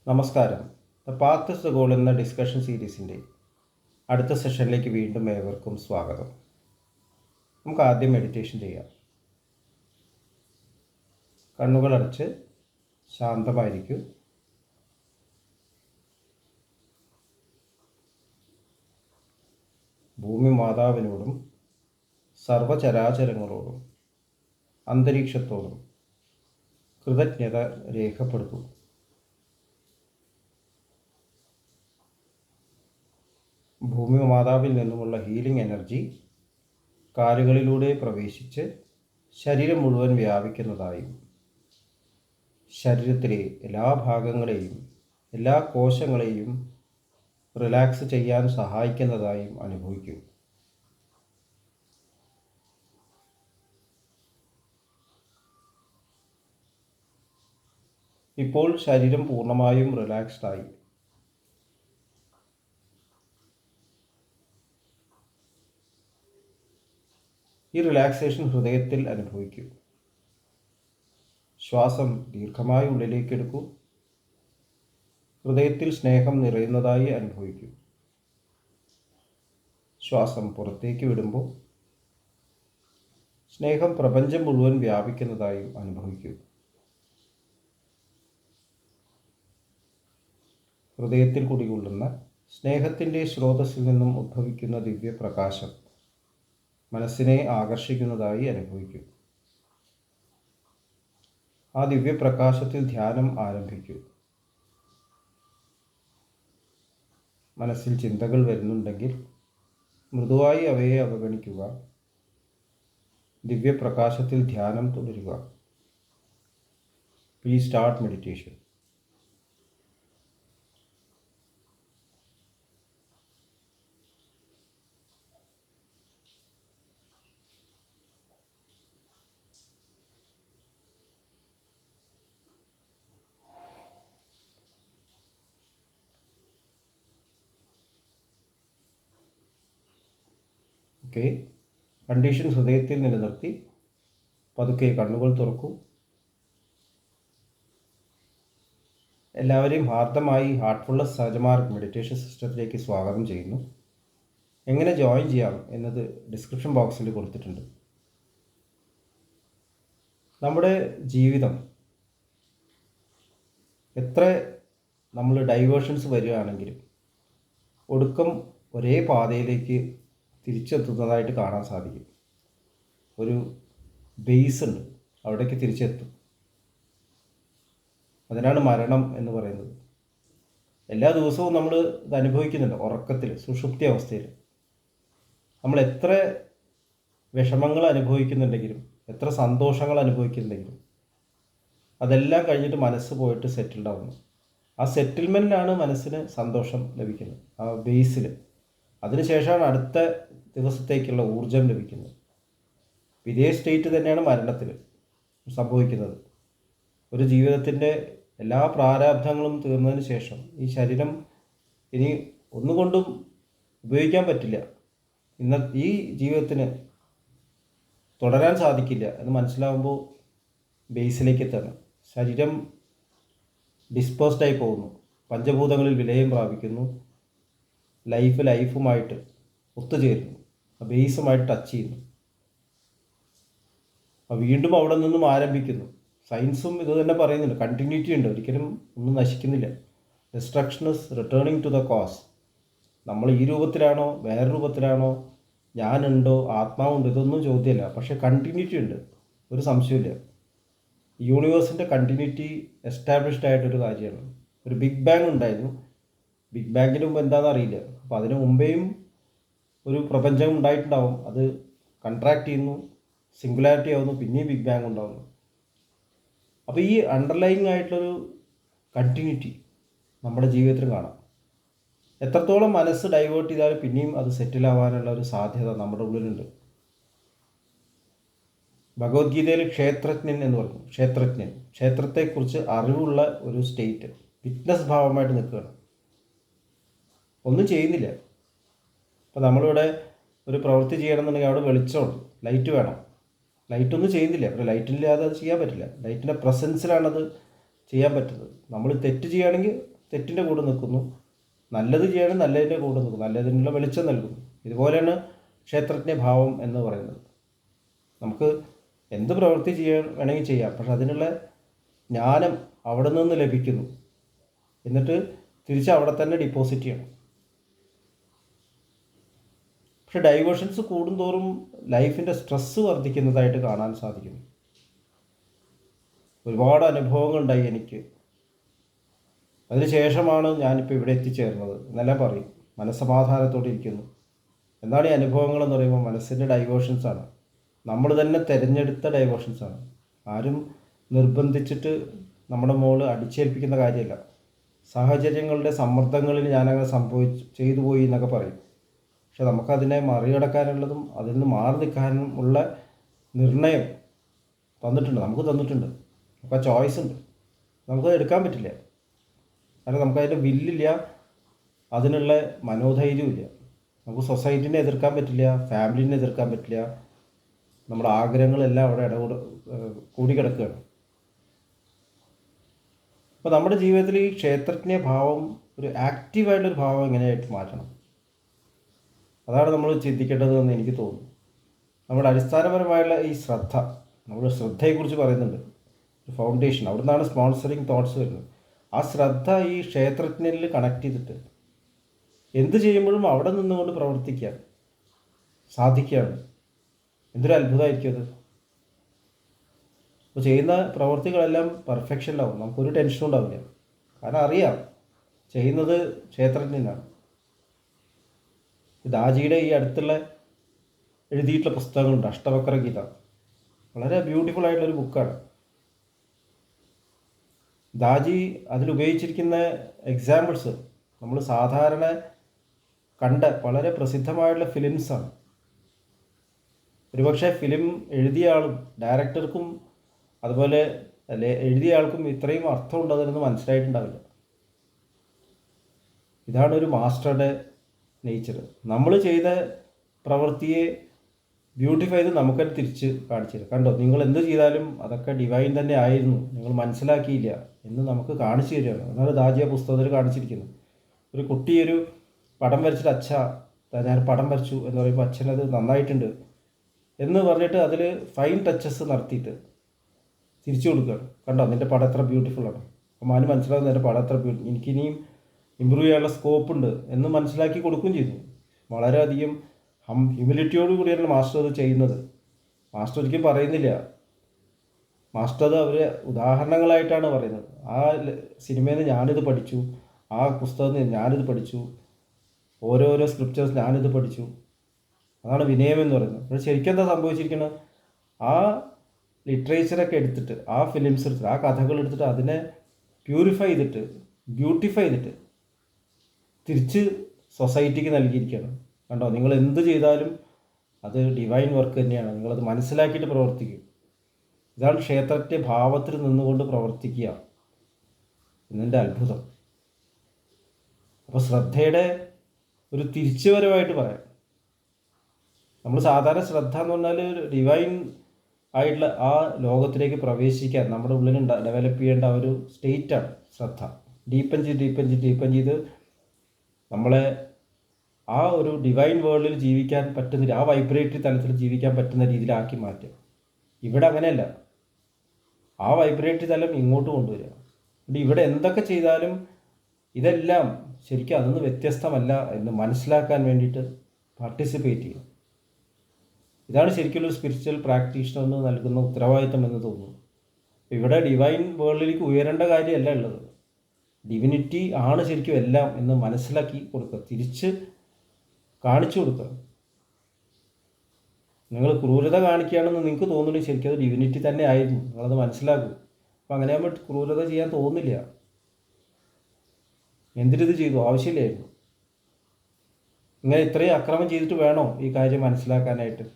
നമസ്കാരം. The path is the goal എന്ന discussion സീരീസിൻ്റെ അടുത്ത സെഷനിലേക്ക് വീണ്ടും ഏവർക്കും സ്വാഗതം. നമുക്ക് ആദ്യം മെഡിറ്റേഷൻ ചെയ്യാം. കണ്ണുകളടച്ച് ശാന്തമായിരിക്കൂ. ഭൂമി മാതാവിനോടും സർവചരാചരങ്ങളോടും അന്തരീക്ഷത്തോടും കൃതജ്ഞത രേഖപ്പെടുത്തൂ. ഭൂമി മാതാവിൽ നിന്നുമുള്ള ഹീലിംഗ് എനർജി കാലുകളിലൂടെ പ്രവേശിച്ച് ശരീരം മുഴുവൻ വ്യാപിക്കുന്നതായും ശരീരത്തിലെ എല്ലാ ഭാഗങ്ങളെയും എല്ലാ കോശങ്ങളെയും റിലാക്സ് ചെയ്യാൻ സഹായിക്കുന്നതായും അനുഭവിക്കും. ഇപ്പോൾ ശരീരം പൂർണ്ണമായും റിലാക്സ്ഡായി. ഈ റിലാക്സേഷൻ ഹൃദയത്തിൽ അനുഭവിക്കൂ. ശ്വാസം ദീർഘമായി ഉള്ളിലേക്ക് എടുക്കൂ. ഹൃദയത്തിൽ സ്നേഹം നിറയുന്നതായി അനുഭവിക്കൂ. ശ്വാസം പുറത്തേക്ക് വിടുമ്പോൾ സ്നേഹം പ്രപഞ്ചം മുഴുവൻ വ്യാപിക്കുന്നതായും അനുഭവിക്കൂ. ഹൃദയത്തിൽ കുടികൊള്ളുന്ന സ്നേഹത്തിൻ്റെ സ്രോതസ്സിൽ നിന്നും ഉദ്ഭവിക്കുന്ന ദിവ്യപ്രകാശം മനസ്സിനെ ആകർഷിക്കുന്നതായി അനുഭവിക്കൂ. ആ ദിവ്യപ്രകാശത്തിൽ ധ്യാനം ആരംഭിക്കൂ. മനസ്സിൽ ചിന്തകൾ വരുന്നുണ്ടെങ്കിൽ മൃദുവായി അവയെ അവഗണിക്കുക. ദിവ്യപ്രകാശത്തിൽ ധ്യാനം തുടരുക. Please start meditation. Okay, condition ഹൃദയത്തിൽ നിലനിർത്തി പതുക്കെ കണ്ണുകൾ തുറക്കൂ. എല്ലാവരെയും ഹാർദമായി ഹാർട്ട്ഫുൾനെസ് സഹജമാർഗ് മെഡിറ്റേഷൻ സിസ്റ്റത്തിലേക്ക് സ്വാഗതം ചെയ്യുന്നു. എങ്ങനെ ജോയിൻ ചെയ്യാം എന്നത് ഡിസ്ക്രിപ്ഷൻ ബോക്സിൽ കൊടുത്തിട്ടുണ്ട്. നമ്മുടെ ജീവിതം എത്ര നമ്മൾ ഡൈവേർഷൻസ് വരികയാണെങ്കിലും ഒടുക്കം ഒരേ പാതയിലേക്ക് തിരിച്ചെത്തുന്നതായിട്ട് കാണാൻ സാധിക്കും. ഒരു ബേസ് ഉണ്ട്, അവിടേക്ക് തിരിച്ചെത്തും. അതിനാണ് മരണം എന്ന് പറയുന്നത്. എല്ലാ ദിവസവും നമ്മൾ ഇത് അനുഭവിക്കുന്നുണ്ട്. ഉറക്കത്തിൽ, സുഷുപ്തി അവസ്ഥയിൽ നമ്മൾ എത്ര വിഷമങ്ങൾ അനുഭവിക്കുന്നുണ്ടെങ്കിലും എത്ര സന്തോഷങ്ങൾ അനുഭവിക്കുന്നുണ്ടെങ്കിലും അതെല്ലാം കഴിഞ്ഞിട്ട് മനസ്സ് പോയിട്ട് സെറ്റിൽഡ് ആവുന്നു. ആ സെറ്റിൽമെൻറ്റിലാണ് മനസ്സിന് സന്തോഷം ലഭിക്കുന്നത്, ആ ബേസിൽ. അതിനുശേഷമാണ് അടുത്ത ദിവസത്തേക്കുള്ള ഊർജം ലഭിക്കുന്നത്. ഇതേ സ്റ്റേറ്റ് തന്നെയാണ് മരണത്തിൽ സംഭവിക്കുന്നത്. ഒരു ജീവിതത്തിൻ്റെ എല്ലാ പ്രാരാബ്ധങ്ങളും തീർന്നതിന് ശേഷം ഈ ശരീരം ഇനി ഒന്നുകൊണ്ടും ഉപയോഗിക്കാൻ പറ്റില്ല, ഈ ജീവിതത്തിന് തുടരാൻ സാധിക്കില്ല എന്ന് മനസ്സിലാവുമ്പോൾ ബേസിലേക്ക് എത്തണം. ശരീരം ഡിസ്പേഴ്സ്ഡായി പോകുന്നു, പഞ്ചഭൂതങ്ങളിൽ വിലയം പ്രാപിക്കുന്നു, ലൈഫുമായിട്ട് ഒത്തുചേരുന്നു, ബേസുമായിട്ട് ടച്ച് ചെയ്യുന്നു. വീണ്ടും അവിടെ നിന്നും ആരംഭിക്കുന്നു. സയൻസും ഇത് തന്നെ പറയുന്നുണ്ട്, കണ്ടിന്യൂറ്റി ഉണ്ട്, ഒരിക്കലും ഒന്നും നശിക്കുന്നില്ല. Destruction is returning to the cause. നമ്മൾ ഈ രൂപത്തിലാണോ വേറെ രൂപത്തിലാണോ, ഞാനുണ്ടോ ആത്മാവുണ്ടോ, ഇതൊന്നും ചോദ്യമല്ല. പക്ഷേ കണ്ടിന്യൂറ്റി ഉണ്ട്, ഒരു സംശയമില്ല. യൂണിവേഴ്സിൻ്റെ കണ്ടിന്യൂറ്റി എസ്റ്റാബ്ലിഷ്ഡ് ആയിട്ടൊരു കാര്യമാണ്. ഒരു ബിഗ് ബാങ് ഉണ്ടായിരുന്നു. ബിഗ് ബാങ്കിന് മുമ്പ് എന്താണെന്ന് അറിയില്ല. അപ്പോൾ അതിന് മുമ്പേയും ഒരു പ്രപഞ്ചം ഉണ്ടായിട്ടുണ്ടാവും. അത് കൺട്രാക്ട് ചെയ്യുന്നു, സിംഗുലാരിറ്റി ആവുന്നു, പിന്നെയും ബിഗ് ബാങ് ഉണ്ടാവുന്നു. അപ്പോൾ ഈ അണ്ടർലൈങ് ആയിട്ടുള്ളൊരു കണ്ടിന്യൂറ്റി നമ്മുടെ ജീവിതത്തിൽ കാണാം. എത്രത്തോളം മനസ്സ് ഡൈവേർട്ട് ചെയ്താലും പിന്നെയും അത് സെറ്റിലാവാനുള്ള ഒരു സാധ്യത നമ്മുടെ ഉള്ളിലുണ്ട്. ഭഗവത്ഗീതയിൽ ക്ഷേത്രജ്ഞൻ എന്ന് പറഞ്ഞു. ക്ഷേത്രത്തെക്കുറിച്ച് അറിവുള്ള ഒരു സ്റ്റേറ്റ്, വിറ്റ്നസ് ഭാവമായിട്ട് നിൽക്കുകയാണ്, ഒന്നും ചെയ്യുന്നില്ല. അപ്പോൾ നമ്മളിവിടെ ഒരു പ്രവൃത്തി ചെയ്യണമെന്നുണ്ടെങ്കിൽ അവിടെ വെളിച്ചമുണ്ട്, ലൈറ്റ് വേണം. ലൈറ്റൊന്നും ചെയ്യുന്നില്ല. ഒരു ലൈറ്റില്ലാതെ അത് ചെയ്യാൻ പറ്റില്ല. ലൈറ്റിൻ്റെ പ്രസൻസിലാണത് ചെയ്യാൻ പറ്റുന്നത്. നമ്മൾ തെറ്റ് ചെയ്യുകയാണെങ്കിൽ തെറ്റിൻ്റെ കൂടെ നിൽക്കുന്നു, നല്ലത് ചെയ്യാനും നല്ലതിൻ്റെ കൂടെ നിൽക്കുന്നു, നല്ലതിനുള്ള വെളിച്ചം നൽകുന്നു. ഇതുപോലെയാണ് ക്ഷേത്രജ്ഞ ഭാവം എന്ന് പറയുന്നത്. നമുക്ക് എന്ത് പ്രവൃത്തി വേണമെങ്കിൽ ചെയ്യാം, പക്ഷെ അതിനുള്ള ജ്ഞാനം അവിടെ നിന്ന് ലഭിക്കുന്നു. എന്നിട്ട് തിരിച്ച് അവിടെ തന്നെ ഡിപ്പോസിറ്റ് ചെയ്യണം. പക്ഷെ ഡൈവേഷൻസ് കൂടുന്തോറും ലൈഫിൻ്റെ സ്ട്രെസ്സ് വർദ്ധിക്കുന്നതായിട്ട് കാണാൻ സാധിക്കുന്നു. ഒരുപാട് അനുഭവങ്ങളുണ്ടായി എനിക്ക്. അതിനുശേഷമാണ് ഞാനിപ്പോൾ ഇവിടെ എത്തിച്ചേർന്നത് എന്നെല്ലാം പറയും. മനസ്സമാധാനത്തോടെ ഇരിക്കുന്നു. എന്താണ് ഈ അനുഭവങ്ങളെന്ന് പറയുമ്പോൾ മനസ്സിൻ്റെ ഡൈവേഷൻസാണ്. നമ്മൾ തന്നെ തിരഞ്ഞെടുത്ത ഡൈവേഷൻസാണ്. ആരും നിർബന്ധിച്ചിട്ട് നമ്മുടെ മുകളിൽ അടിച്ചേൽപ്പിക്കുന്ന കാര്യമല്ല. സാഹചര്യങ്ങളുടെ സമ്മർദ്ദങ്ങളിൽ ഞാനങ്ങനെ ചെയ്തു പോയി എന്നൊക്കെ പറയും. പക്ഷെ നമുക്കതിനെ മറികടക്കാനുള്ളതും അതിൽ നിന്ന് മാറി നിൽക്കാനും ഉള്ള നിർണയം നമുക്ക് തന്നിട്ടുണ്ട്. നമുക്ക് ആ ചോയ്സ് ഉണ്ട്. നമുക്കത് എടുക്കാൻ പറ്റില്ല. കാരണം നമുക്കതിൻ്റെ വില്ലില്ല, അതിനുള്ള മനോധൈര്യമില്ല. നമുക്ക് സൊസൈറ്റിനെ എതിർക്കാൻ പറ്റില്ല, ഫാമിലിനെ എതിർക്കാൻ പറ്റില്ല. നമ്മുടെ ആഗ്രഹങ്ങളെല്ലാം അവിടെ കൂടിക്കിടക്കുകയാണ്. അപ്പോൾ നമ്മുടെ ജീവിതത്തിൽ ഈ ക്ഷേത്രജ്ഞ ഭാവം ഒരു ആക്റ്റീവായിട്ടൊരു ഭാവം എങ്ങനെയായിട്ട് മാറ്റണം, അതാണ് നമ്മൾ ചിന്തിക്കേണ്ടതെന്ന് എനിക്ക് തോന്നുന്നു. നമ്മുടെ അടിസ്ഥാനപരമായുള്ള ഈ ശ്രദ്ധ, നമ്മൾ ശ്രദ്ധയെക്കുറിച്ച് പറയുന്നുണ്ട്, ഒരു ഫൗണ്ടേഷൻ, അവിടെ നിന്നാണ് സ്പോൺസറിങ് തോട്ട്സ് വരുന്നത്. ആ ശ്രദ്ധ ഈ ക്ഷേത്രജ്ഞനിൽ കണക്ട് ചെയ്തിട്ട് എന്ത് ചെയ്യുമ്പോഴും അവിടെ നിന്നുകൊണ്ട് പ്രവർത്തിക്കാൻ സാധിക്കുകയാണ്. എന്തൊരു അത്ഭുതമായിരിക്കും അത്. അപ്പോൾ ചെയ്യുന്ന പ്രവൃത്തികളെല്ലാം പെർഫെക്ഷനിലാവും. നമുക്കൊരു ടെൻഷനും ഉണ്ടാവില്ല. കാരണം അറിയാം ചെയ്യുന്നത് ക്ഷേത്രജ്ഞനാണ്. ദാജിയുടെ ഈ അടുത്തുള്ള എഴുതിയിട്ടുള്ള പുസ്തകങ്ങളുണ്ട്, അഷ്ടവക്ര ഗീത. വളരെ ബ്യൂട്ടിഫുൾ ആയിട്ടുള്ളൊരു ബുക്കാണ്. ദാജി അതിലുപയോഗിച്ചിരിക്കുന്ന എക്സാമ്പിൾസ് നമ്മൾ സാധാരണ കണ്ട വളരെ പ്രസിദ്ധമായിട്ടുള്ള ഫിലിംസാണ്. ഒരുപക്ഷെ ഫിലിം എഴുതിയ ആളും ഡയറക്ടർക്കും അതുപോലെ എഴുതിയ ആൾക്കും ഇത്രയും അർത്ഥമുണ്ട് അതിനൊന്നും മനസ്സിലായിട്ടുണ്ടാവില്ല. ഇതാണ് ഒരു മാസ്റ്ററുടെ നേച്ചർ. നമ്മൾ ചെയ്ത പ്രവൃത്തിയെ ബ്യൂട്ടിഫൈ ചെയ്ത് നമുക്കത് തിരിച്ച് കാണിച്ചു തരും. കണ്ടോ, നിങ്ങൾ എന്ത് ചെയ്താലും അതൊക്കെ ഡിവൈൻ തന്നെ ആയിരുന്നു, നിങ്ങൾ മനസ്സിലാക്കിയില്ല എന്ന് നമുക്ക് കാണിച്ചു തരികയാണ്. എന്നാണ് ദാജിയ പുസ്തകത്തിൽ കാണിച്ചിരിക്കുന്നത്. ഒരു കുട്ടി ഒരു പടം വരച്ചിട്ട് അച്ഛാ ഞാൻ പടം വരച്ചു എന്ന് പറയുമ്പോൾ അച്ഛനത് നന്നായിട്ടുണ്ട് എന്ന് പറഞ്ഞിട്ട് അതിൽ ഫൈൻ ടച്ചസ് നടത്തിയിട്ട് തിരിച്ചു കൊടുക്കുകയാണ്. കണ്ടോ, നിൻ്റെ പടം എത്ര ബ്യൂട്ടിഫുള്ളാണ്. അപ്പോൾ മാന് മനസ്സിലാകുന്ന എൻ്റെ പടം എത്ര എനിക്കിനിയും ഇമ്പ്രൂവ് ചെയ്യാനുള്ള സ്കോപ്പ് ഉണ്ട് എന്ന് മനസ്സിലാക്കി കൊടുക്കുകയും ചെയ്തു. വളരെയധികം ഹ്യൂമിലിറ്റിയോട് കൂടിയാണ് മാസ്റ്റർ അത് ചെയ്യുന്നത്. മാസ്റ്റർ ഒരിക്കലും പറയുന്നില്ല, മാസ്റ്റർ അത് അവർ ഉദാഹരണങ്ങളായിട്ടാണ് പറയുന്നത്. ആ സിനിമയിൽ നിന്ന് ഞാനിത് പഠിച്ചു, ആ പുസ്തകത്തിൽ നിന്ന് ഞാനിത് പഠിച്ചു, ഓരോരോ സ്ക്രിപ്റ്റേഴ്സ് ഞാനിത് പഠിച്ചു. അതാണ് വിനയം എന്ന് പറയുന്നത്. പക്ഷേ ശരിക്കും എന്താ സംഭവിച്ചിരിക്കുന്നത്, ആ ലിറ്ററേച്ചറൊക്കെ എടുത്തിട്ട്, ആ ഫിലിംസ് എടുത്തിട്ട്, ആ കഥകൾ എടുത്തിട്ട് അതിനെ പ്യൂരിഫൈ ചെയ്തിട്ട് ബ്യൂട്ടിഫൈ ചെയ്തിട്ട് തിരിച്ച് സൊസൈറ്റിക്ക് നൽകിയിരിക്കുകയാണ്. കണ്ടോ, നിങ്ങൾ എന്ത് ചെയ്താലും അത് ഡിവൈൻ വർക്ക് തന്നെയാണ്, നിങ്ങളത് മനസ്സിലാക്കിയിട്ട് പ്രവർത്തിക്കും. ഇതാണ് ക്ഷേത്രത്തെ ഭാവത്തിൽ നിന്നുകൊണ്ട് പ്രവർത്തിക്കുക എന്നതിൻ്റെ അത്ഭുതം. അപ്പോൾ ശ്രദ്ധയുടെ ഒരു തിരിച്ചുവരവായിട്ട് പറയാം. നമ്മൾ സാധാരണ ശ്രദ്ധ എന്ന് പറഞ്ഞാൽ ഡിവൈൻ ആയിട്ടുള്ള ആ ലോകത്തിലേക്ക് പ്രവേശിക്കാൻ നമ്മുടെ ഉള്ളിൽ ഡെവലപ്പ് ചെയ്യേണ്ട ഒരു സ്റ്റേറ്റാണ് ശ്രദ്ധ. ഡീപ്പൻ ചെയ്ത് നമ്മളെ ആ ഒരു ഡിവൈൻ വേൾഡിൽ ജീവിക്കാൻ പറ്റുന്ന, ആ വൈബ്രേറ്ററി തലത്തിൽ ജീവിക്കാൻ പറ്റുന്ന രീതിയിലാക്കി മാറ്റുക. ഇവിടെ അങ്ങനെയല്ല, ആ വൈബ്രേറ്ററി തലം ഇങ്ങോട്ട് കൊണ്ടുവരിക. ഇവിടെ എന്തൊക്കെ ചെയ്താലും ഇതെല്ലാം ശരിക്കും അതൊന്നും വ്യത്യസ്തമല്ല എന്ന് മനസ്സിലാക്കാൻ വേണ്ടിയിട്ട് പാർട്ടിസിപ്പേറ്റ് ചെയ്യുക. ഇതാണ് ശരിക്കുള്ളൊരു സ്പിരിച്വൽ പ്രാക്ടീഷണറിന് നൽകുന്ന ഉത്തരവാദിത്തം എന്ന് തോന്നുന്നു. ഇവിടെ ഡിവൈൻ വേൾഡിലേക്ക് ഉയരേണ്ട കാര്യമല്ല ഉള്ളത്, ഡിവിനിറ്റി ആണ് ശരിക്കും എല്ലാം എന്ന് മനസ്സിലാക്കി കൊടുക്കുക, തിരിച്ച് കാണിച്ചു കൊടുക്കുക. നിങ്ങൾ ക്രൂരത കാണിക്കുകയാണെന്ന് നിങ്ങൾക്ക് തോന്നുന്നുണ്ടെങ്കിൽ ശരിക്കും അത് ഡിവിനിറ്റി തന്നെ ആയിരുന്നു, നിങ്ങളത് മനസ്സിലാക്കും. അപ്പം അങ്ങനെ ആകുമ്പോൾ ക്രൂരത ചെയ്യാൻ തോന്നില്ല. എന്തിനിത് ചെയ്തു, ആവശ്യമില്ലായിരുന്നു. ഇങ്ങനെ ഇത്രയും അക്രമം ചെയ്തിട്ട് വേണോ ഈ കാര്യം മനസ്സിലാക്കാനായിട്ട്?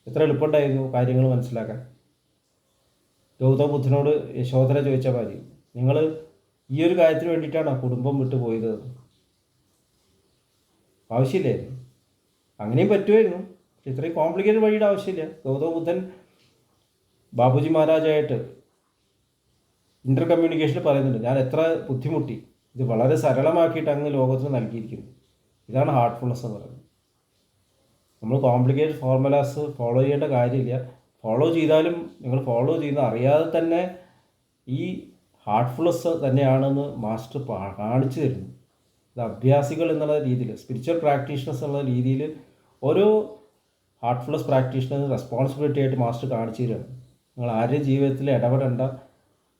എത്ര എളുപ്പമുണ്ടായിരുന്നു കാര്യങ്ങൾ മനസ്സിലാക്കാൻ. ഗൗതമ ബുദ്ധനോട് യശോധര ചോദിച്ച കാര്യം, നിങ്ങൾ ഈ ഒരു കാര്യത്തിന് വേണ്ടിയിട്ടാണ് കുടുംബം വിട്ടു പോയത്? ആവശ്യമില്ലായിരുന്നു. അങ്ങനെയും പറ്റുമായിരുന്നു, പക്ഷെ ഇത്രയും കോംപ്ലിക്കേറ്റഡ് വഴിയുടെ ആവശ്യമില്ല. ഗൗതമ ബുദ്ധൻ ബാബുജി മഹാരാജായിട്ട് ഇൻ്റർ കമ്മ്യൂണിക്കേഷനിൽ പറയുന്നുണ്ട്, ഞാൻ എത്ര ബുദ്ധിമുട്ടി, ഇത് വളരെ സരളമാക്കിയിട്ട് അങ്ങ് ലോകത്തിന് നൽകിയിരിക്കുന്നു. ഇതാണ് ഹാർട്ട്ഫുൾനെസ് എന്ന് പറയുന്നത്. നമ്മൾ കോംപ്ലിക്കേറ്റഡ് ഫോർമുലാസ് ഫോളോ ചെയ്യേണ്ട കാര്യമില്ല. ഫോളോ ചെയ്താലും നിങ്ങൾ ഫോളോ ചെയ്യുന്ന അറിയാതെ തന്നെ ഈ ഹാർട്ട്ഫുൾനെസ് തന്നെയാണെന്ന് മാസ്റ്റർ കാണിച്ചു തരുന്നു. ഇത് അഭ്യാസികൾ എന്നുള്ള രീതിയിൽ, സ്പിരിച്വൽ പ്രാക്ടീഷണേഴ്സ് എന്നുള്ള രീതിയിൽ ഓരോ ഹാർട്ട്ഫുൾനെസ് പ്രാക്ടീഷണേഴ്സ് റെസ്പോൺസിബിലിറ്റി ആയിട്ട് മാസ്റ്റർ കാണിച്ചു തരികയാണ്. നിങ്ങൾ ആരുടെയും ജീവിതത്തിൽ ഇടപെടേണ്ട,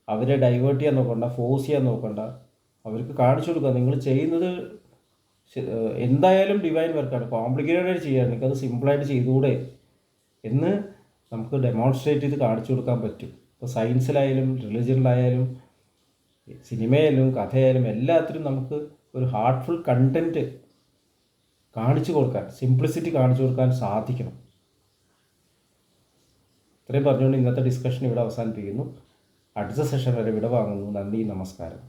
അവരെ ഡൈവേർട്ട് ചെയ്യാൻ നോക്കണ്ട, ഫോഴ്സ് ചെയ്യാൻ നോക്കണ്ട, അവർക്ക് കാണിച്ചു കൊടുക്കുക നിങ്ങൾ ചെയ്യുന്നത് എന്തായാലും ഡിവൈൻ വർക്കാണ്, കോംപ്ലിക്കേറ്റഡ് ആയിട്ട് ചെയ്യാൻ, നിങ്ങൾക്കത് സിമ്പിളായിട്ട് ചെയ്തുകൂടെ എന്ന് നമുക്ക് ഡെമോൺസ്ട്രേറ്റ് ചെയ്ത് കാണിച്ചു കൊടുക്കാൻ പറ്റും. ഇപ്പോൾ സയൻസിലായാലും റിലിജനിലായാലും സിനിമയിലും കഥയായാലും എല്ലാത്തിലും നമുക്ക് ഒരു ഹാർട്ട്ഫുൾ കണ്ടൻറ്റ് കാണിച്ചു കൊടുക്കാൻ, സിംപ്ലിസിറ്റി കാണിച്ചു കൊടുക്കാൻ സാധിക്കണം. ഇത്രയും പറഞ്ഞുകൊണ്ട് ഇന്നത്തെ ഡിസ്കഷൻ ഇവിടെ അവസാനിപ്പിക്കുന്നു. അടുത്ത സെഷൻ വരെ വിട വാങ്ങുന്നു. നന്ദി, നമസ്കാരം.